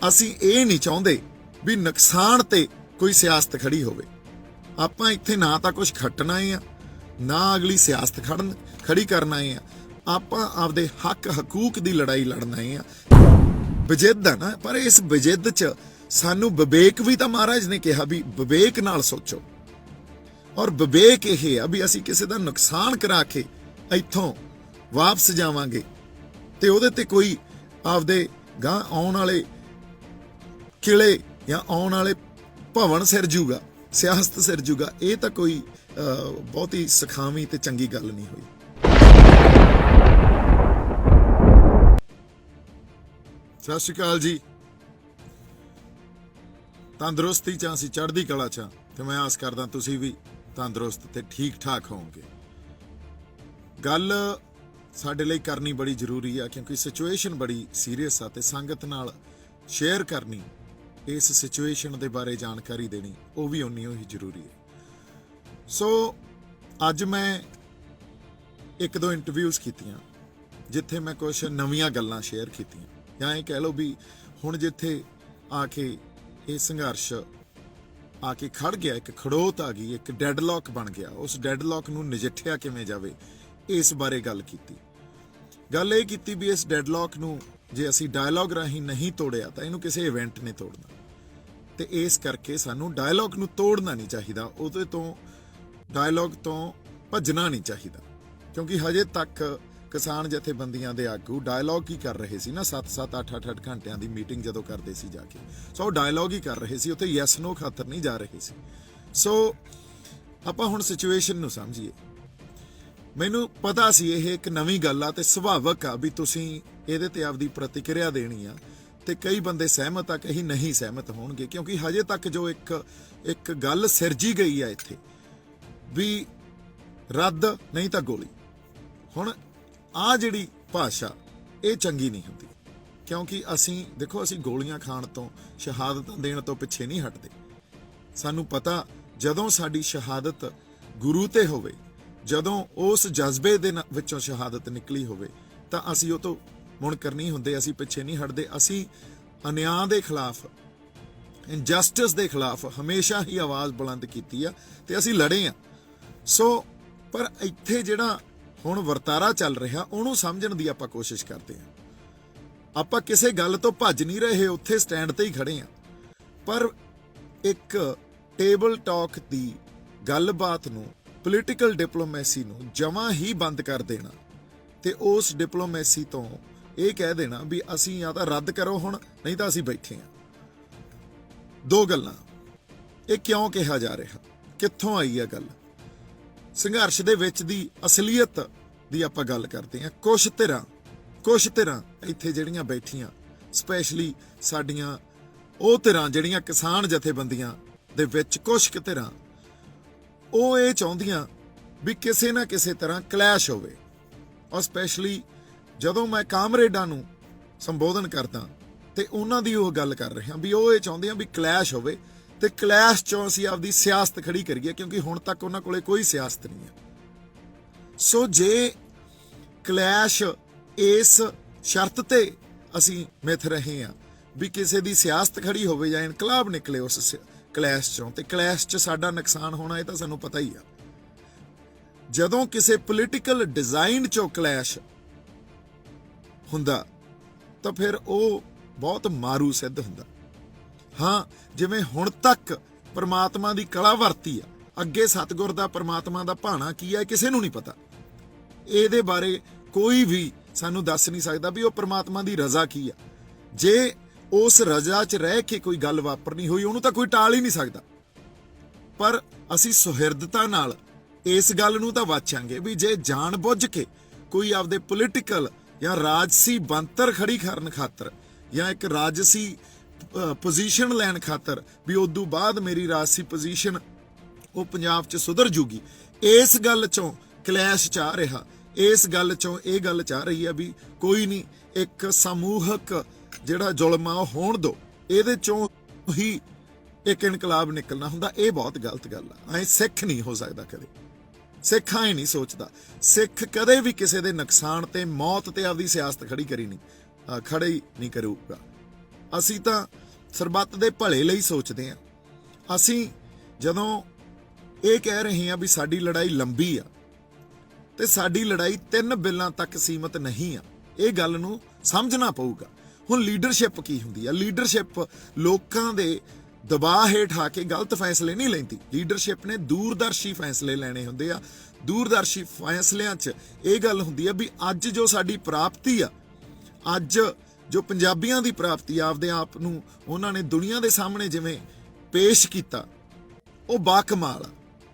ਅਸੀਂ ਇਹ ਨਹੀਂ ਚਾਹੁੰਦੇ ਵੀ ਨੁਕਸਾਨ ਤੇ ਕੋਈ ਸਿਆਸਤ ਖੜੀ ਹੋਵੇ। ਆਪਾਂ ਇੱਥੇ ਨਾ ਤਾਂ ਕੁਝ ਖੱਟਣਾ ਆ, ਨਾ ਅਗਲੀ ਸਿਆਸਤ ਖੜੀ ਕਰਨਾ ਆ। ਆਪਾਂ ਆਪਦੇ ਹੱਕ ਹਕੂਕ ਦੀ ਲੜਾਈ ਲੜਨਾ ਆ। ਵਿਜਿੱਦ ਆ ਨਾ, ਪਰ ਇਸ ਵਿਜਿੱਦ 'ਚ ਸਾਨੂੰ ਵਿਵੇਕ ਵੀ ਤਾਂ ਮਹਾਰਾਜ ਨੇ ਕਿਹਾ ਵੀ ਵਿਵੇਕ ਨਾਲ ਸੋਚੋ। ਔਰ ਵਿਵੇਕ ਇਹ ਆ ਵੀ ਅਸੀਂ ਕਿਸੇ ਦਾ ਨੁਕਸਾਨ ਕਰਾ ਕੇ ਇੱਥੋਂ ਵਾਪਸ ਜਾਵਾਂਗੇ ਤੇ ਉਹਦੇ ਤੇ ਕੋਈ ਆਪਦੇ ਗਾਂ ਆਉਣ ਵਾਲੇ ਕਿਲੇ ਜਾਂ ਆਉਣ ਵਾਲੇ ਭਵਨ ਸਿਰ ਜੂਗਾ, ਸਿਆਸਤ ਸਿਰ ਜੂਗਾ। ਇਹ ਤਾਂ ਕੋਈ ਬਹੁਤੀ ਸਿਖਾਵੀਂ ਤੇ ਚੰਗੀ ਗੱਲ ਨਹੀਂ ਹੋਈ। ਸਤਿ ਸ਼੍ਰੀ ਅਕਾਲ ਜੀ। ਤੰਦਰੁਸਤੀ 'ਚ ਅਸੀਂ ਚੜ੍ਹਦੀ ਕਲਾ 'ਚ ਤੇ ਮੈਂ ਆਸ ਕਰਦਾ ਤੁਸੀਂ ਵੀ ਤੰਦਰੁਸਤ ਤੇ ਠੀਕ ਠਾਕ ਹੋਵੋਗੇ। ਗੱਲ ਸਾਡੇ ਲਈ ਕਰਨੀ ਬੜੀ ਜ਼ਰੂਰੀ ਆ ਕਿਉਂਕਿ ਸਿਚੁਏਸ਼ਨ ਬੜੀ ਸੀਰੀਅਸ ਆ ਤੇ ਸੰਗਤ ਨਾਲ ਸ਼ੇਅਰ ਕਰਨੀ, ਇਸ ਸਿਚੁਏਸ਼ਨ ਦੇ ਬਾਰੇ ਜਾਣਕਾਰੀ ਦੇਣੀ ਉਹ ਵੀ ਉਨੀ ਹੀ ਜ਼ਰੂਰੀ ਹੈ। ਸੋ ਅੱਜ ਮੈਂ ਇੱਕ ਦੋ ਇੰਟਰਵਿਊਜ਼ ਕੀਤੀਆਂ ਜਿੱਥੇ ਮੈਂ ਕੁਝ ਨਵੀਆਂ ਗੱਲਾਂ ਸ਼ੇਅਰ ਕੀਤੀਆਂ, ਜਾਂ ਇਹ ਕਹਿ ਲਓ ਵੀ ਹੁਣ ਜਿੱਥੇ ਆ ਕੇ ਇਹ ਸੰਘਰਸ਼ ਆ ਕੇ ਖੜ ਗਿਆ, ਇੱਕ ਖੜੋਤ ਆ ਗਈ, ਇੱਕ ਡੈਡਲੌਕ ਬਣ ਗਿਆ, ਉਸ ਡੈਡਲੌਕ ਨੂੰ ਨਜਿੱਠਿਆ ਕਿਵੇਂ ਜਾਵੇ ਇਸ ਬਾਰੇ ਗੱਲ ਕੀਤੀ। ਗੱਲ ਇਹ ਕੀਤੀ ਵੀ ਇਸ ਡੈਡਲੌਕ ਨੂੰ ਜੇ ਅਸੀਂ ਡਾਇਲੌਗ ਰਾਹੀਂ ਨਹੀਂ ਤੋੜਿਆ ਤਾਂ ਇਹਨੂੰ ਕਿਸੇ ਇਵੈਂਟ ਨੇ ਤੋੜਨਾ, ਤੇ ਇਸ ਕਰਕੇ ਸਾਨੂੰ ਡਾਇਲੌਗ ਨੂੰ ਤੋੜਨਾ ਨਹੀਂ ਚਾਹੀਦਾ, ਉਹਦੇ ਤੋਂ ਡਾਇਲੌਗ ਤੋਂ ਭੱਜਣਾ ਨਹੀਂ ਚਾਹੀਦਾ। ਕਿਉਂਕਿ ਹਜੇ ਤੱਕ ਕਿਸਾਨ ਜਥੇਬੰਦੀਆਂ ਦੇ ਆਗੂ ਡਾਇਲੌਗ ਹੀ ਕਰ ਰਹੇ ਸੀ ਨਾ, 7-7 8-8 ਘੰਟਿਆਂ ਦੀ ਮੀਟਿੰਗ ਜਦੋਂ ਕਰਦੇ ਸੀ ਜਾ ਕੇ, ਸੋ ਡਾਇਲੌਗ ਹੀ ਕਰ ਰਹੇ ਸੀ, ਉੱਥੇ ਯੈਸ ਨੋ ਖਾਤਰ ਨਹੀਂ ਜਾ ਰਹੇ ਸੀ। ਸੋ ਆਪਾਂ ਹੁਣ ਸਿਚੁਏਸ਼ਨ ਨੂੰ ਸਮਝੀਏ। ਮੈਨੂੰ ਪਤਾ ਸੀ ਇਹ ਇੱਕ ਨਵੀਂ ਗੱਲ ਆ ਤੇ ਸੁਭਾਵਕ ਆ ਵੀ ਤੁਸੀਂ ਇਹਦੇ ਤੇ ਆਪਦੀ ਪ੍ਰਤੀਕਿਰਿਆ ਦੇਣੀ ਆ, ਤੇ ਕਈ ਬੰਦੇ ਸਹਿਮਤ ਆ, ਕਈ ਨਹੀਂ ਸਹਿਮਤ ਹੋਣਗੇ, ਕਿਉਂਕਿ ਹਜੇ ਤੱਕ ਜੋ ਇੱਕ ਗੱਲ ਸਿਰਜੀ ਗਈ ਆ ਇੱਥੇ ਵੀ ਰੱਦ ਨਹੀਂ ਤਾਂ ਗੋਲੀ। ਹੁਣ ਆ ਜਿਹੜੀ ਭਾਸ਼ਾ ਇਹ ਚੰਗੀ ਨਹੀਂ ਹੁੰਦੀ, ਕਿਉਂਕਿ ਅਸੀਂ ਦੇਖੋ ਅਸੀਂ ਗੋਲੀਆਂ ਖਾਣ ਤੋਂ, ਸ਼ਹਾਦਤਾਂ ਦੇਣ ਤੋਂ ਪਿੱਛੇ ਨਹੀਂ ਹਟਦੇ। ਸਾਨੂੰ ਪਤਾ ਜਦੋਂ ਸਾਡੀ ਸ਼ਹਾਦਤ ਗੁਰੂ ਤੇ ਹੋਵੇ, ਜਦੋਂ ਉਸ ਜਜ਼ਬੇ ਦੇ ਵਿੱਚੋਂ ਸ਼ਹਾਦਤ ਨਿਕਲੀ ਹੋਵੇ ਤਾਂ ਅਸੀਂ ਉਹ ਤੋਂ ਮੁਨਕਰ ਨਹੀਂ ਹੁੰਦੇ, ਅਸੀਂ ਪਿੱਛੇ ਨਹੀਂ ਹਟਦੇ। ਅਸੀਂ ਅਨਿਆਂ ਦੇ ਖਿਲਾਫ, ਇਨਜਸਟਿਸ ਦੇ ਖਿਲਾਫ ਹਮੇਸ਼ਾ ਹੀ ਆਵਾਜ਼ ਬੁਲੰਦ ਕੀਤੀ ਆ ਤੇ ਅਸੀਂ ਲੜੇ ਆ। ਸੋ ਪਰ ਇੱਥੇ ਜਿਹੜਾ ਹੁਣ ਵਰਤਾਰਾ ਚੱਲ ਰਿਹਾ ਉਹਨੂੰ ਸਮਝਣ ਦੀ ਆਪਾਂ ਕੋਸ਼ਿਸ਼ ਕਰਦੇ ਹਾਂ। ਆਪਾਂ ਕਿਸੇ ਗੱਲ ਤੋਂ ਭੱਜ ਨਹੀਂ ਰਹੇ, ਉੱਥੇ ਸਟੈਂਡ ਤੇ ਹੀ ਖੜੇ ਆ। ਪਰ ਇੱਕ ਟੇਬਲ ਟਾਕ ਦੀ ਗੱਲਬਾਤ ਨੂੰ, ਪੋਲੀਟੀਕਲ ਡਿਪਲੋਮੈਸੀ ਨੂੰ ਜਮਾਂ ਹੀ ਬੰਦ ਕਰ ਦੇਣਾ ਤੇ ਉਸ ਡਿਪਲੋਮੈਸੀ ਤੋਂ ਇਹ ਕਹਿ ਦੇਣਾ ਵੀ ਅਸੀਂ ਜਾਂ ਤਾਂ ਰੱਦ ਕਰੋ ਹੁਣ, ਨਹੀਂ ਤਾਂ ਅਸੀਂ ਬੈਠੇ ਹਾਂ। ਦੋ ਗੱਲਾਂ। ਇਹ ਕਿਉਂ ਕਿਹਾ ਜਾ ਰਿਹਾ, ਕਿੱਥੋਂ ਆਈ ਆ ਗੱਲ? ਸੰਘਰਸ਼ ਦੇ ਵਿੱਚ ਦੀ ਅਸਲੀਅਤ ਦੀ ਆਪਾਂ ਗੱਲ ਕਰਦੇ ਹਾਂ। ਕੁਛ ਧਿਰਾਂ ਇੱਥੇ ਜਿਹੜੀਆਂ ਬੈਠੀਆਂ, ਸਪੈਸ਼ਲੀ ਸਾਡੀਆਂ ਉਹ ਧਿਰਾਂ ਜਿਹੜੀਆਂ ਕਿਸਾਨ ਜਥੇਬੰਦੀਆਂ ਦੇ ਵਿੱਚ, ਕੁਛ ਕੁ ਧਿਰਾਂ ਉਹ ਇਹ ਚਾਹੁੰਦੀਆਂ ਵੀ ਕਿਸੇ ਨਾ ਕਿਸੇ ਤਰ੍ਹਾਂ ਕਲੈਸ਼ ਹੋਵੇ। ਔਰ ਸਪੈਸ਼ਲੀ ਜਦੋਂ ਮੈਂ ਕਾਮਰੇਡਾਂ ਨੂੰ ਸੰਬੋਧਨ ਕਰਦਾ ਤੇ ਉਹਨਾਂ ਦੀ ਉਹ ਗੱਲ ਕਰ ਰਿਹਾ ਵੀ ਉਹ ਇਹ ਚਾਹੁੰਦੇ ਆ ਵੀ ਕਲੈਸ਼ ਹੋਵੇ ਤੇ ਕਲੈਸ਼ ਚੋਂ ਅਸੀਂ ਆਪਦੀ ਸਿਆਸਤ ਖੜੀ ਕਰੀਏ, ਕਿਉਂਕਿ ਹੁਣ ਤੱਕ ਉਹਨਾਂ ਕੋਲੇ ਕੋਈ ਸਿਆਸਤ ਨਹੀਂ ਹੈ। ਸੋ ਜੇ ਕਲੈਸ਼ ਇਸ ਸ਼ਰਤ ਤੇ ਅਸੀਂ ਮਿੱਥ ਰਹੇ ਹਾਂ ਵੀ ਕਿਸੇ ਦੀ ਸਿਆਸਤ ਖੜੀ ਹੋਵੇ ਜਾਂ ਇਨਕਲਾਬ ਨਿਕਲੇ ਉਸ ਕਲੈਸ਼ ਚੋਂ, ਤੇ ਕਲੈਸ਼ 'ਚ ਸਾਡਾ ਨੁਕਸਾਨ ਹੋਣਾ ਇਹ ਤਾਂ ਸਾਨੂੰ ਪਤਾ ਹੀ ਆ। ਜਦੋਂ ਕਿਸੇ ਪੋਲੀਟੀਕਲ ਡਿਜ਼ਾਈਨ 'ਚੋਂ ਕਲੈਸ਼ ਹੁੰਦਾ ਤਾਂ ਫਿਰ ਉਹ ਬਹੁਤ ਮਾਰੂ ਸਿੱਧ ਹੁੰਦਾ। ਹਾਂ, ਜਿਵੇਂ ਹੁਣ ਤੱਕ ਪਰਮਾਤਮਾ ਦੀ ਕਲਾ ਵਰਤੀ ਆ, ਅੱਗੇ ਸਤਿਗੁਰ ਦਾ ਪਰਮਾਤਮਾ ਦਾ ਭਾਣਾ ਕੀ ਹੈ ਕਿਸੇ ਨੂੰ ਨਹੀਂ ਪਤਾ। ਇਹਦੇ ਬਾਰੇ ਕੋਈ ਵੀ ਸਾਨੂੰ ਦੱਸ ਨਹੀਂ ਸਕਦਾ ਵੀ ਉਹ ਪਰਮਾਤਮਾ ਦੀ ਰਜ਼ਾ ਕੀ ਆ। ਜੇ ਉਸ ਰਜ਼ਾ 'ਚ ਰਹਿ ਕੇ ਕੋਈ ਗੱਲ ਵਾਪਰਨੀ ਹੋਈ ਉਹਨੂੰ ਤਾਂ ਕੋਈ ਟਾਲ ਹੀ ਨਹੀਂ ਸਕਦਾ। ਪਰ ਅਸੀਂ ਸੁਹਿਰਦਤਾ ਨਾਲ ਇਸ ਗੱਲ ਨੂੰ ਤਾਂ ਵਾਚਾਂਗੇ ਵੀ ਜੇ ਜਾਣ ਬੁੱਝ ਕੇ ਕੋਈ ਆਪਦੇ ਪੋਲੀਟੀਕਲ ਜਾਂ ਰਾਜਸੀ ਬੰਤਰ ਖੜੀ ਕਰਨ ਖਾਤਰ ਜਾਂ ਇੱਕ ਰਾਜਸੀ ਪੋਜੀਸ਼ਨ ਲੈਣ ਖਾਤਰ ਵੀ ਉਦੋਂ ਬਾਅਦ ਮੇਰੀ ਰਾਜਸੀ ਪੋਜੀਸ਼ਨ ਉਹ ਪੰਜਾਬ 'ਚ ਸੁਧਰ ਜੂਗੀ, ਇਸ ਗੱਲ 'ਚੋਂ ਕਲੈਸ਼ ਚ ਆ ਰਿਹਾ, ਇਸ ਗੱਲ 'ਚੋਂ ਇਹ ਗੱਲ ਚਾਹ ਰਹੀ ਆ ਵੀ ਕੋਈ ਨਹੀਂ, ਇੱਕ ਸਮੂਹਕ ਜਿਹੜਾ ਜ਼ੁਲਮ ਆ ਉਹ ਹੋਣ ਦੋ, ਇਹਦੇ 'ਚੋਂ ਹੀ ਇੱਕ ਇਨਕਲਾਬ ਨਿਕਲਣਾ ਹੁੰਦਾ। ਇਹ ਬਹੁਤ ਗਲਤ ਗੱਲ ਆ। ਐਂ ਸਿੱਖ ਨਹੀਂ ਹੋ ਸਕਦਾ ਕਦੇ, ਸਿੱਖ ਐਂ ਨਹੀਂ ਸੋਚਦਾ। ਸਿੱਖ ਕਦੇ ਵੀ ਕਿਸੇ ਦੇ ਨੁਕਸਾਨ ਤੇ, ਮੌਤ ਤੇ ਆਪਦੀ ਸਿਆਸਤ ਖੜੀ ਹੀ ਨਹੀਂ ਕਰੂਗਾ। ਅਸੀਂ ਤਾਂ ਸਰਬੱਤ ਦੇ ਭਲੇ ਲਈ ਸੋਚਦੇ ਹਾਂ। ਅਸੀਂ ਜਦੋਂ ਇਹ ਕਹਿ ਰਹੇ ਹਾਂ ਵੀ ਸਾਡੀ ਲੜਾਈ ਲੰਬੀ ਆ ਤੇ ਸਾਡੀ ਲੜਾਈ 3 ਬਿੱਲਾਂ ਤੱਕ ਸੀਮਤ ਨਹੀਂ ਆ, ਇਹ ਗੱਲ ਨੂੰ ਸਮਝਣਾ ਪਊਗਾ। ਹੁਣ ਲੀਡਰਸ਼ਿਪ ਕੀ ਹੁੰਦੀ ਆ? ਲੀਡਰਸ਼ਿਪ ਲੋਕਾਂ ਦੇ ਦਬਾਅ ਹੇਠ ਆ ਕੇ ਗਲਤ ਫੈਸਲੇ ਨਹੀਂ ਲੈਂਦੀ। ਲੀਡਰਸ਼ਿਪ ਨੇ ਦੂਰਦਰਸ਼ੀ ਫੈਸਲੇ ਲੈਣੇ ਹੁੰਦੇ ਆ। ਦੂਰਦਰਸ਼ੀ ਫੈਸਲਿਆਂ 'ਚ ਇਹ ਗੱਲ ਹੁੰਦੀ ਆ ਵੀ ਅੱਜ ਜੋ ਸਾਡੀ ਪ੍ਰਾਪਤੀ ਆ, ਅੱਜ ਜੋ ਪੰਜਾਬੀਆਂ ਦੀ ਪ੍ਰਾਪਤੀ ਆ, ਆਪਦੇ ਆਪ ਨੂੰ ਉਹਨਾਂ ਨੇ ਦੁਨੀਆ ਦੇ ਸਾਹਮਣੇ ਜਿਵੇਂ ਪੇਸ਼ ਕੀਤਾ, ਉਹ ਬਾਕਮਾਲ ਆ।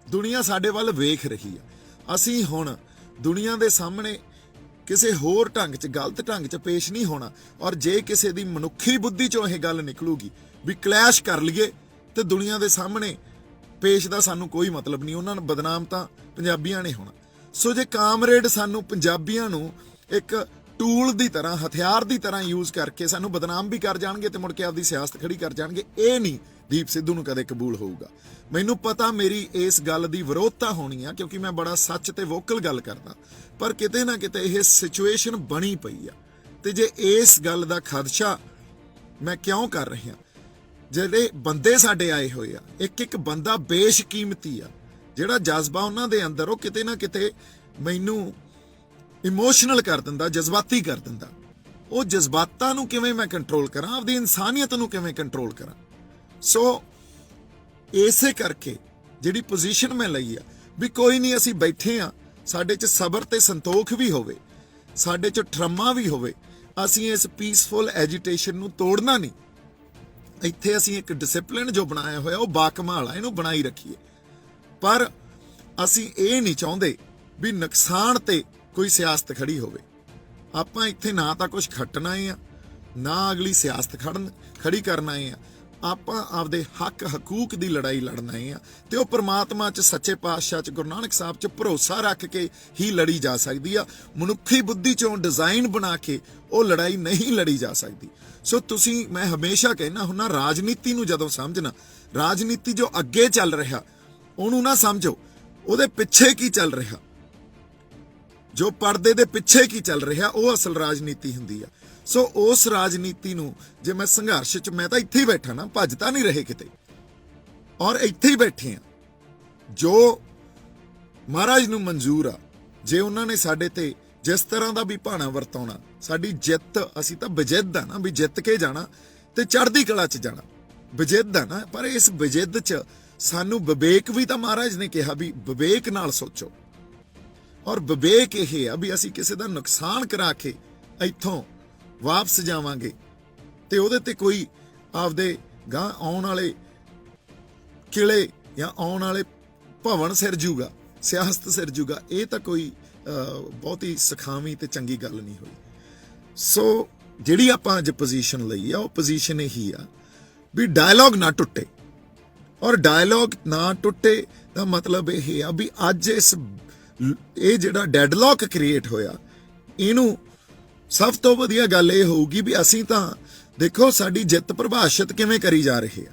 ਦੁਨੀਆ ਸਾਡੇ ਵੱਲ ਵੇਖ ਰਹੀ ਆ। ਅਸੀਂ ਹੁਣ ਦੁਨੀਆ ਦੇ ਸਾਹਮਣੇ ਕਿਸੇ ਹੋਰ ਢੰਗ 'ਚ, ਗਲਤ ਢੰਗ 'ਚ ਪੇਸ਼ ਨਹੀਂ ਹੋਣਾ। ਔਰ ਜੇ ਕਿਸੇ ਦੀ ਮਨੁੱਖੀ ਬੁੱਧੀ 'ਚੋਂ ਇਹ ਗੱਲ ਨਿਕਲੂਗੀ ਵੀ ਕਲੈਸ਼ ਕਰ ਲਈਏ ਤੇ ਦੁਨੀਆ ਦੇ ਸਾਹਮਣੇ ਪੇਸ਼ ਦਾ ਸਾਨੂੰ ਕੋਈ ਮਤਲਬ ਨਹੀਂ, ਉਹਨਾਂ ਨੂੰ ਬਦਨਾਮ ਤਾਂ ਪੰਜਾਬੀਆਂ ਨੇ ਹੋਣਾ। ਸੋ ਜੇ ਕਾਮਰੇਡ ਸਾਨੂੰ ਪੰਜਾਬੀਆਂ ਨੂੰ ਇੱਕ ਟੂਲ ਦੀ ਤਰ੍ਹਾਂ, ਹਥਿਆਰ ਦੀ ਤਰ੍ਹਾਂ ਯੂਜ਼ ਕਰਕੇ ਸਾਨੂੰ ਬਦਨਾਮ ਵੀ ਕਰ ਜਾਣਗੇ ਤੇ ਮੁੜ ਕੇ ਆਪਦੀ ਸਿਆਸਤ ਖੜੀ ਕਰ ਜਾਣਗੇ, ਇਹ ਨਹੀਂ ਦੀਪ ਸਿੱਧੂ ਨੂੰ ਕਦੇ ਕਬੂਲ ਹੋਊਗਾ। ਮੈਨੂੰ ਪਤਾ ਮੇਰੀ ਇਸ ਗੱਲ ਦੀ ਵਿਰੋਧਤਾ ਹੋਣੀ ਆ, ਕਿਉਂਕਿ ਮੈਂ ਬੜਾ ਸੱਚ ਤੇ ਵੋਕਲ ਗੱਲ ਕਰਦਾ, ਪਰ ਕਿਤੇ ਨਾ ਕਿਤੇ ਇਹ ਸਿਚੁਏਸ਼ਨ ਬਣੀ ਪਈ ਆ। ਤੇ ਜੇ ਇਸ ਗੱਲ ਦਾ ਖਦਸ਼ਾ ਮੈਂ ਕਿਉਂ ਕਰ ਰਿਹਾ, ਜਿਹੜੇ ਬੰਦੇ ਸਾਡੇ ਆਏ ਹੋਏ ਆ, ਇੱਕ ਇੱਕ ਬੰਦਾ ਬੇਸ਼ਕੀਮਤੀ ਆ। ਜਿਹੜਾ ਜਜ਼ਬਾ ਉਹਨਾਂ ਦੇ ਅੰਦਰ, ਉਹ ਕਿਤੇ ਨਾ ਕਿਤੇ ਮੈਨੂੰ ਇਮੋਸ਼ਨਲ ਕਰ ਦਿੰਦਾ, ਜਜ਼ਬਾਤੀ ਕਰ ਦਿੰਦਾ। ਉਹ ਜਜ਼ਬਾਤਾਂ ਨੂੰ ਕਿਵੇਂ ਮੈਂ ਕੰਟਰੋਲ ਕਰਾਂ, ਆਪਦੀ ਇਨਸਾਨੀਅਤ ਨੂੰ ਕਿਵੇਂ ਕੰਟਰੋਲ ਕਰਾਂ? ਸੋ ਇਸੇ ਕਰਕੇ ਜਿਹੜੀ ਪੋਜੀਸ਼ਨ ਮੈਂ ਲਈ ਆ ਵੀ ਕੋਈ ਨਹੀਂ, ਅਸੀਂ ਬੈਠੇ ਆ, ਸਾਡੇ 'ਚ ਸਬਰ ਤੇ ਸੰਤੋਖ ਵੀ ਹੋਵੇ, ਸਾਡੇ 'ਚ ਠਰਮਾ ਵੀ ਹੋਵੇ। ਅਸੀਂ ਇਸ ਪੀਸਫੁਲ ਐਜੀਟੇਸ਼ਨ ਨੂੰ ਤੋੜਨਾ ਨਹੀਂ। ਇੱਥੇ ਅਸੀਂ ਇੱਕ ਡਿਸਪਲਿਨ ਜੋ ਬਣਾਇਆ ਹੋਇਆ ਉਹ ਬਾਕਮਾਲ ਆ, ਇਹਨੂੰ ਬਣਾਈ ਰੱਖੀਏ। ਪਰ ਅਸੀਂ ਇਹ ਨਹੀਂ ਚਾਹੁੰਦੇ ਵੀ ਨੁਕਸਾਨ ਤੇ ਕੋਈ ਸਿਆਸਤ ਖੜੀ ਹੋਵੇ। ਆਪਾਂ ਇੱਥੇ ਨਾ ਤਾਂ ਕੁਝ ਖੱਟਣਾ ਆ, ਨਾ ਅਗਲੀ ਸਿਆਸਤ ਖੜੀ ਕਰਨਾ ਆ। ਆਪਾਂ ਆਪਦੇ ਹੱਕ ਹਕੂਕ ਦੀ ਲੜਾਈ ਲੜਨਾ ਆ, ਤੇ ਉਹ ਪ੍ਰਮਾਤਮਾ 'ਚ, ਸੱਚੇ ਪਾਤਸ਼ਾਹ 'ਚ, ਗੁਰੂ ਨਾਨਕ ਸਾਹਿਬ 'ਚ ਭਰੋਸਾ ਰੱਖ ਕੇ ਹੀ ਲੜੀ ਜਾ ਸਕਦੀ ਆ। ਮਨੁੱਖੀ ਬੁੱਧੀ 'ਚੋਂ ਡਿਜ਼ਾਈਨ ਬਣਾ ਕੇ ਉਹ ਲੜਾਈ ਨਹੀਂ ਲੜੀ ਜਾ ਸਕਦੀ। ਸੋ ਤੁਸੀਂ, ਮੈਂ ਹਮੇਸ਼ਾ ਕਹਿਣਾ ਹੁੰਦਾ, ਰਾਜਨੀਤੀ ਨੂੰ ਜਦੋਂ ਸਮਝਣਾ, ਰਾਜਨੀਤੀ ਜੋ ਅੱਗੇ ਚੱਲ ਰਿਹਾ ਉਹਨੂੰ ਨਾ ਸਮਝੋ, ਉਹਦੇ ਪਿੱਛੇ ਕੀ ਚੱਲ ਰਿਹਾ, ਜੋ ਪਰਦੇ ਦੇ ਪਿੱਛੇ ਕੀ ਚੱਲ ਰਿਹਾ, ਉਹ ਅਸਲ ਰਾਜਨੀਤੀ ਹੁੰਦੀ ਆ। ਸੋ ਉਸ ਰਾਜਨੀਤੀ ਨੂੰ ਜੇ ਮੈਂ ਸੰਘਰਸ਼ 'ਚ, ਮੈਂ ਤਾਂ ਇੱਥੇ ਹੀ ਬੈਠਾ ਨਾ, ਭੱਜ ਤਾਂ ਨਹੀਂ ਰਹੇ ਕਿਤੇ, ਔਰ ਇੱਥੇ ਹੀ ਬੈਠੇ ਆ। ਜੋ ਮਹਾਰਾਜ ਨੂੰ ਮਨਜ਼ੂਰ ਆ, ਜੇ ਉਹਨਾਂ ਨੇ ਸਾਡੇ ਤੇ ਜਿਸ ਤਰ੍ਹਾਂ ਦਾ ਵੀ ਭਾਣਾ ਵਰਤਾਉਣਾ, ਸਾਡੀ ਜਿੱਤ, ਅਸੀਂ ਤਾਂ ਬਜਿੱਦ ਆ ਨਾ, ਵੀ ਜਿੱਤ ਕੇ ਜਾਣਾ ਤੇ ਚੜ੍ਹਦੀ ਕਲਾ 'ਚ ਜਾਣਾ, ਬਜਿੱਦ ਆ ਨਾ। ਪਰ ਇਸ ਬਜਿੱਦ 'ਚ ਸਾਨੂੰ ਵਿਵੇਕ ਵੀ ਤਾਂ ਮਹਾਰਾਜ ਨੇ ਕਿਹਾ ਵੀ ਵਿਵੇਕ ਨਾਲ ਸੋਚੋ, ਔਰ ਵਿਵੇਕ ਇਹ ਆ ਵੀ ਅਸੀਂ ਕਿਸੇ ਦਾ ਨੁਕਸਾਨ ਕਰਾ ਕੇ ਇੱਥੋਂ ਵਾਪਸ ਜਾਵਾਂਗੇ ਤੇ ਉਹਦੇ ਤੇ ਕੋਈ ਆਪਦੇ ਗਾਂ ਆਉਣ ਵਾਲੇ ਕਿਲੇ ਜਾਂ ਆਉਣ ਵਾਲੇ ਭਵਨ ਸਿਰ ਜੂਗਾ, ਸਿਆਸਤ ਸਿਰ ਜੂਗਾ, ਇਹ ਤਾਂ ਕੋਈ ਬਹੁਤੀ ਸਖਾਵੀਂ ਤੇ ਚੰਗੀ ਗੱਲ ਨਹੀਂ ਹੋਈ। ਸੋ ਜਿਹੜੀ ਆਪਾਂ ਅੱਜ ਪੋਜੀਸ਼ਨ ਲਈ ਆ, ਉਹ ਪੋਜੀਸ਼ਨ ਇਹੀ ਆ ਵੀ ਡਾਇਲੌਗ ਨਾ ਟੁੱਟੇ। ਔਰ ਡਾਇਲੌਗ ਨਾ ਟੁੱਟੇ ਦਾ ਮਤਲਬ ਇਹ ਆ ਵੀ ਅੱਜ ਇਹ ਜਿਹੜਾ ਡੈਡਲੌਕ ਕ੍ਰੀਏਟ ਹੋਇਆ, ਇਹਨੂੰ ਸਭ ਤੋਂ ਵਧੀਆ ਗੱਲ ਇਹ ਹੋਊਗੀ ਵੀ ਅਸੀਂ ਤਾਂ ਦੇਖੋ ਸਾਡੀ ਜਿੱਤ ਪ੍ਰਭਾਸ਼ਿਤ ਕਿਵੇਂ ਕਰੀ ਜਾ ਰਹੇ ਆ।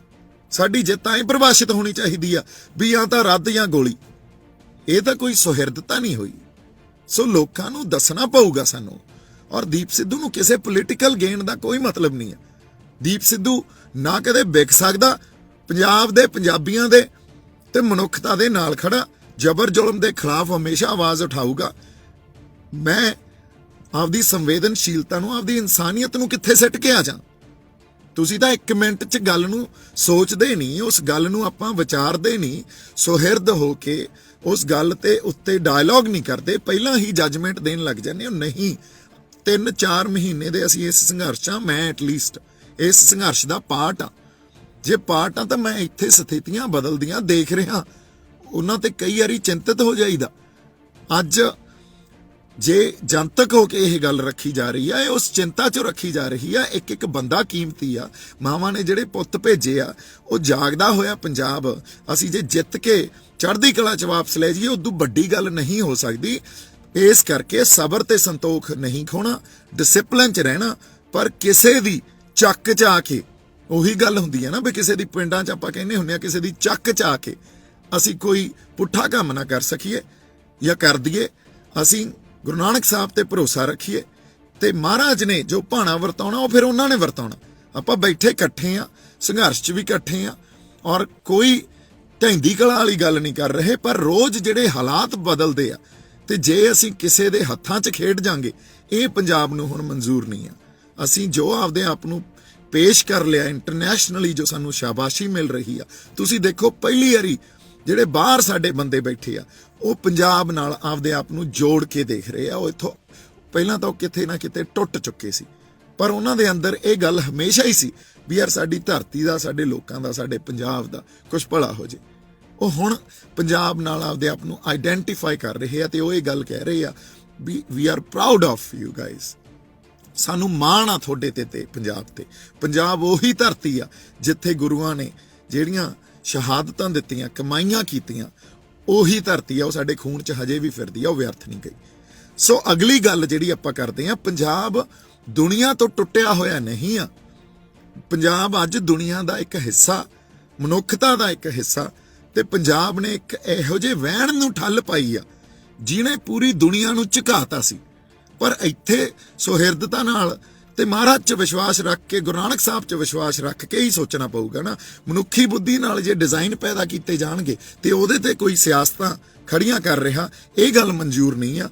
ਸਾਡੀ ਜਿੱਤ ਐਂ ਪ੍ਰਭਾਸ਼ਿਤ ਹੋਣੀ ਚਾਹੀਦੀ ਆ ਵੀ ਜਾਂ ਤਾਂ ਰੱਦ ਜਾਂ ਗੋਲੀ, ਇਹ ਤਾਂ ਕੋਈ ਸੁਹਿਰਦਤਾ ਨਹੀਂ ਹੋਈ। ਸੋ ਲੋਕਾਂ ਨੂੰ ਦੱਸਣਾ ਪਊਗਾ ਸਾਨੂੰ। ਔਰ ਦੀਪ ਸਿੱਧੂ ਨੂੰ ਕਿਸੇ ਪੋਲੀਟੀਕਲ ਗੇਨ ਦਾ ਕੋਈ ਮਤਲਬ ਨਹੀਂ ਹੈ। ਦੀਪ ਸਿੱਧੂ ਨਾ ਕਦੇ ਵਿਕ ਸਕਦਾ, ਪੰਜਾਬ ਦੇ, ਪੰਜਾਬੀਆਂ ਦੇ ਤੇ ਮਨੁੱਖਤਾ ਦੇ ਨਾਲ ਖੜਾ, ਜ਼ਬਰ ਜ਼ੁਲਮ ਦੇ ਖਿਲਾਫ ਹਮੇਸ਼ਾ ਆਵਾਜ਼ ਉਠਾਊਗਾ। ਮੈਂ ਆਪਦੀ ਸੰਵੇਦਨਸ਼ੀਲਤਾ ਨੂੰ, ਆਪਦੀ ਇਨਸਾਨੀਅਤ ਨੂੰ ਕਿੱਥੇ ਸਿੱਟ ਕੇ ਆ ਜਾ? ਤੁਸੀਂ ਤਾਂ 1 ਮਿੰਟ 'ਚ ਗੱਲ ਨੂੰ ਸੋਚਦੇ ਨਹੀਂ, ਉਸ ਗੱਲ ਨੂੰ ਆਪਾਂ ਵਿਚਾਰਦੇ ਨਹੀਂ, ਸੁਹਿਰਦ ਹੋ ਕੇ ਉਸ ਗੱਲ ਤੇ ਉੱਤੇ ਡਾਇਲੌਗ ਨਹੀਂ ਕਰਦੇ, ਪਹਿਲਾਂ ਹੀ ਜੱਜਮੈਂਟ ਦੇਣ ਲੱਗ ਜਾਂਦੇ ਹੋ। ਨਹੀਂ, 3-4 ਮਹੀਨੇ ਦੇ ਅਸੀਂ ਇਸ ਸੰਘਰਸ਼ 'ਚ, ਮੈਂ ਐਟਲੀਸਟ ਇਸ ਸੰਘਰਸ਼ ਦਾ ਪਾਰਟ ਆ। ਜੇ ਪਾਰਟ ਆ ਤਾਂ ਮੈਂ ਇੱਥੇ ਸਥਿਤੀਆਂ ਬਦਲਦੀਆਂ ਦੇਖ ਰਿਹਾ, ਉਹਨਾਂ ਤੇ ਕਈ ਵਾਰੀ ਚਿੰਤਤ ਹੋ ਜਾਈਦਾ। ਅੱਜ ਜੇ ਜਨਤਕ ਹੋ ਕੇ ਇਹ ਗੱਲ ਰੱਖੀ ਜਾ ਰਹੀ ਆ, ਇਹ ਉਸ ਚਿੰਤਾ 'ਚੋਂ ਰੱਖੀ ਜਾ ਰਹੀ ਆ। ਇੱਕ ਇੱਕ ਬੰਦਾ ਕੀਮਤੀ ਆ। ਮਾਵਾਂ ਨੇ ਜਿਹੜੇ ਪੁੱਤ ਭੇਜੇ ਆ, ਉਹ ਜਾਗਦਾ ਹੋਇਆ ਪੰਜਾਬ ਅਸੀਂ ਜੇ ਜਿੱਤ ਕੇ ਚੜ੍ਹਦੀ ਕਲਾ 'ਚ ਵਾਪਸ ਲੈ ਜਾਈਏ, ਉਦੋਂ ਵੱਡੀ ਗੱਲ ਨਹੀਂ ਹੋ ਸਕਦੀ। ਇਸ ਕਰਕੇ ਸਬਰ ਤੇ ਸੰਤੋਖ ਨਹੀਂ ਖੋਣਾ, ਡਿਸਿਪਲਿਨ 'ਚ ਰਹਿਣਾ। ਪਰ ਕਿਸੇ ਦੀ ਚੱਕ 'ਚ ਆ ਕੇ, ਉਹੀ ਗੱਲ ਹੁੰਦੀ ਹੈ ਨਾ ਵੀ ਕਿਸੇ ਦੀ, ਪਿੰਡਾਂ 'ਚ ਆਪਾਂ ਕਹਿੰਦੇ ਹੁੰਦੇ ਆ, ਕਿਸੇ ਦੀ ਚੱਕ 'ਚ ਆ ਕੇ ਅਸੀਂ ਕੋਈ ਪੁੱਠਾ ਕੰਮ ਨਾ ਕਰ ਸਕੀਏ ਜਾਂ ਕਰ ਦਈਏ। ਅਸੀਂ ਗੁਰੂ ਨਾਨਕ ਸਾਹਿਬ ਤੇ ਭਰੋਸਾ ਰੱਖੀਏ ਤੇ ਮਹਾਰਾਜ ਨੇ ਜੋ ਭਾਣਾ ਵਰਤਾਉਣਾ, ਉਹ ਫਿਰ ਉਹਨਾਂ ਨੇ ਵਰਤਾਉਣਾ। ਆਪਾਂ ਬੈਠੇ ਇਕੱਠੇ ਆ, ਸੰਘਰਸ਼ 'ਚ ਵੀ ਇਕੱਠੇ ਆ, ਔਰ ਕੋਈ ਢਹਿੰਦੀ ਕਲਾ ਵਾਲੀ ਗੱਲ ਨਹੀਂ ਕਰ ਰਹੇ, ਪਰ ਰੋਜ਼ ਜਿਹੜੇ ਹਾਲਾਤ ਬਦਲਦੇ ਆ ਤੇ ਜੇ ਅਸੀਂ ਕਿਸੇ ਦੇ ਹੱਥਾਂ 'ਚ ਖੇਡ ਜਾਾਂਗੇ, ਇਹ ਪੰਜਾਬ ਨੂੰ ਹੁਣ ਮਨਜ਼ੂਰ ਨਹੀਂ ਆ। ਅਸੀਂ ਜੋ ਆਪਦੇ ਆਪ ਨੂੰ ਪੇਸ਼ ਕਰ ਲਿਆ ਇੰਟਰਨੈਸ਼ਨਲੀ, ਜੋ ਸਾਨੂੰ ਸ਼ਾਬਾਸ਼ੀ ਮਿਲ ਰਹੀ ਆ, ਤੁਸੀਂ ਦੇਖੋ ਪਹਿਲੀ ਵਾਰੀ ਜਿਹੜੇ ਬਾਹਰ ਸਾਡੇ ਬੰਦੇ ਬੈਠੇ ਆ ਉਹ ਪੰਜਾਬ ਨਾਲ ਆਪਦੇ ਆਪ ਨੂੰ ਜੋੜ ਕੇ ਦੇਖ ਰਹੇ ਆ। ਉਹ ਇੱਥੋਂ ਪਹਿਲਾਂ ਤਾਂ ਉਹ ਕਿਤੇ ਨਾ ਕਿਤੇ ਟੁੱਟ ਚੁੱਕੇ ਸੀ, ਪਰ ਉਹਨਾਂ ਦੇ ਅੰਦਰ ਇਹ ਗੱਲ ਹਮੇਸ਼ਾ ਹੀ ਸੀ ਵੀ ਯਾਰ ਸਾਡੀ ਧਰਤੀ ਦਾ, ਸਾਡੇ ਲੋਕਾਂ ਦਾ, ਸਾਡੇ ਪੰਜਾਬ ਦਾ ਕੁਝ ਭਲਾ ਹੋ ਜੇ। ਉਹ ਹੁਣ ਪੰਜਾਬ ਨਾਲ ਆਪਦੇ ਆਪ ਨੂੰ ਆਈਡੈਂਟੀਫਾਈ ਕਰ ਰਹੇ ਆ ਤੇ ਉਹ ਇਹ ਗੱਲ ਕਹਿ ਰਹੇ ਆ ਵੀ we are proud of you guys. ਸਾਨੂੰ ਮਾਣ ਆ ਤੁਹਾਡੇ ਤੇ ਪੰਜਾਬ ਤੇ। ਪੰਜਾਬ ਉਹੀ ਧਰਤੀ ਆ ਜਿੱਥੇ ਗੁਰੂਆਂ ਨੇ ਜਿਹੜੀਆਂ ਸ਼ਹਾਦਤਾਂ ਦਿੱਤੀਆਂ, ਕਮਾਈਆਂ ਕੀਤੀਆਂ, ਉਹੀ ਧਰਤੀ ਆ। ਉਹ ਸਾਡੇ ਖੂਨ 'ਚ ਹਜੇ ਵੀ ਫਿਰਦੀ ਆ, ਉਹ ਵਿਅਰਥ ਨਹੀਂ ਗਈ। ਸੋ ਅਗਲੀ ਗੱਲ ਜਿਹੜੀ ਆਪਾਂ ਕਰਦੇ ਆ, ਪੰਜਾਬ ਦੁਨੀਆ ਤੋਂ ਟੁੱਟਿਆ ਹੋਇਆ ਨਹੀਂ ਆ। ਪੰਜਾਬ ਅੱਜ ਦੁਨੀਆ ਦਾ ਇੱਕ ਹਿੱਸਾ, ਮਨੁੱਖਤਾ ਦਾ ਇੱਕ ਹਿੱਸਾ, ਤੇ ਪੰਜਾਬ ਨੇ ਇੱਕ ਇਹੋ ਜਿਹੇ ਵਹਿਣ ਨੂੰ ਠੱਲ ਪਾਈ ਆ ਜਿਹਨੇ ਪੂਰੀ ਦੁਨੀਆ ਨੂੰ ਝੁਕਾਤਾ ਸੀ। ਪਰ ਇੱਥੇ ਸੁਹਿਰਦਤਾ ਨਾਲ ਤੇ ਮਹਾਰਾਜ 'ਚ ਵਿਸ਼ਵਾਸ ਰੱਖ ਕੇ, ਗੁਰੂ ਨਾਨਕ ਸਾਹਿਬ 'ਚ ਵਿਸ਼ਵਾਸ ਰੱਖ ਕੇ ਹੀ ਸੋਚਣਾ ਪਊਗਾ ਨਾ। ਮਨੁੱਖੀ ਬੁੱਧੀ ਨਾਲ ਜੇ ਡਿਜ਼ਾਈਨ ਪੈਦਾ ਕੀਤੇ ਜਾਣਗੇ ਤੇ ਉਹਦੇ ਤੇ ਕੋਈ ਸਿਆਸਤਾਂ ਖੜੀਆਂ ਕਰ ਰਿਹਾ, ਇਹ ਗੱਲ ਮਨਜ਼ੂਰ ਨਹੀਂ ਆ।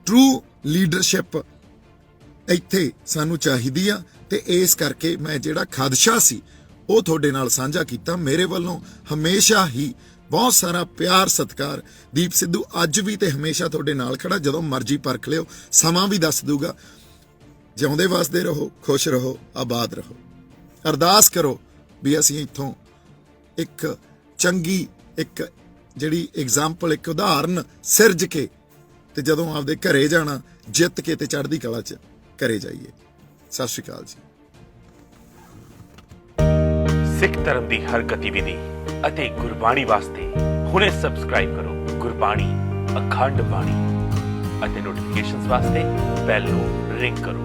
ਟਰੂ ਲੀਡਰਸ਼ਿਪ ਇੱਥੇ ਸਾਨੂੰ ਚਾਹੀਦੀ ਆ ਤੇ ਇਸ ਕਰਕੇ ਮੈਂ ਜਿਹੜਾ ਖਦਸ਼ਾ ਸੀ ਉਹ ਤੁਹਾਡੇ ਨਾਲ ਸਾਂਝਾ ਕੀਤਾ। ਮੇਰੇ ਵੱਲੋਂ ਹਮੇਸ਼ਾ ਹੀ ਬਹੁਤ ਸਾਰਾ ਪਿਆਰ, ਸਤਿਕਾਰ। ਦੀਪ ਸਿੱਧੂ ਅੱਜ ਵੀ ਤੇ ਹਮੇਸ਼ਾ ਤੁਹਾਡੇ ਨਾਲ ਖੜਾ, ਜਦੋਂ ਮਰਜ਼ੀ ਪਰਖ ਲਿਓ, ਸਮਾਂ ਵੀ ਦੱਸ ਦੂਗਾ। ਜਿਉਂਦੇ ਵਸਦੇ ਰਹੋ, ਖੁਸ਼ ਰਹੋ, ਆਬਾਦ ਰਹੋ। ਅਰਦਾਸ ਕਰੋ ਵੀ ਅਸੀਂ ਇੱਥੋਂ ਇੱਕ ਚੰਗੀ, ਇੱਕ ਜਿਹੜੀ ਐਗਜ਼ਾਮਪਲ, ਇੱਕ ਉਦਾਹਰਨ ਸਿਰਜ ਕੇ ਤੇ ਜਦੋਂ ਆਪਦੇ ਘਰੇ ਜਾਣਾ, ਜਿੱਤ ਕੇ ਤੇ ਚੜ੍ਹਦੀ ਕਲਾ 'ਚ ਘਰੇ ਜਾਈਏ। ਸਤਿ ਸ਼੍ਰੀ ਅਕਾਲ ਜੀ। ਸਿੱਖ ਧਰਮ ਦੀ ਹਰ ਗਤੀਵਿਧੀ ਅਤੇ ਗੁਰਬਾਣੀ ਵਾਸਤੇ ਹੁਣੇ ਸਬਸਕ੍ਰਾਈਬ ਕਰੋ ਗੁਰਬਾਣੀ ਅਖੰਡ ਬਾਣੀ ਅਤੇ ਨੋਟੀਫਿਕੇਸ਼ਨਸ ਵਾਸਤੇ ਬੈਲ ਨੂੰ ਰਿੰਗ ਕਰੋ।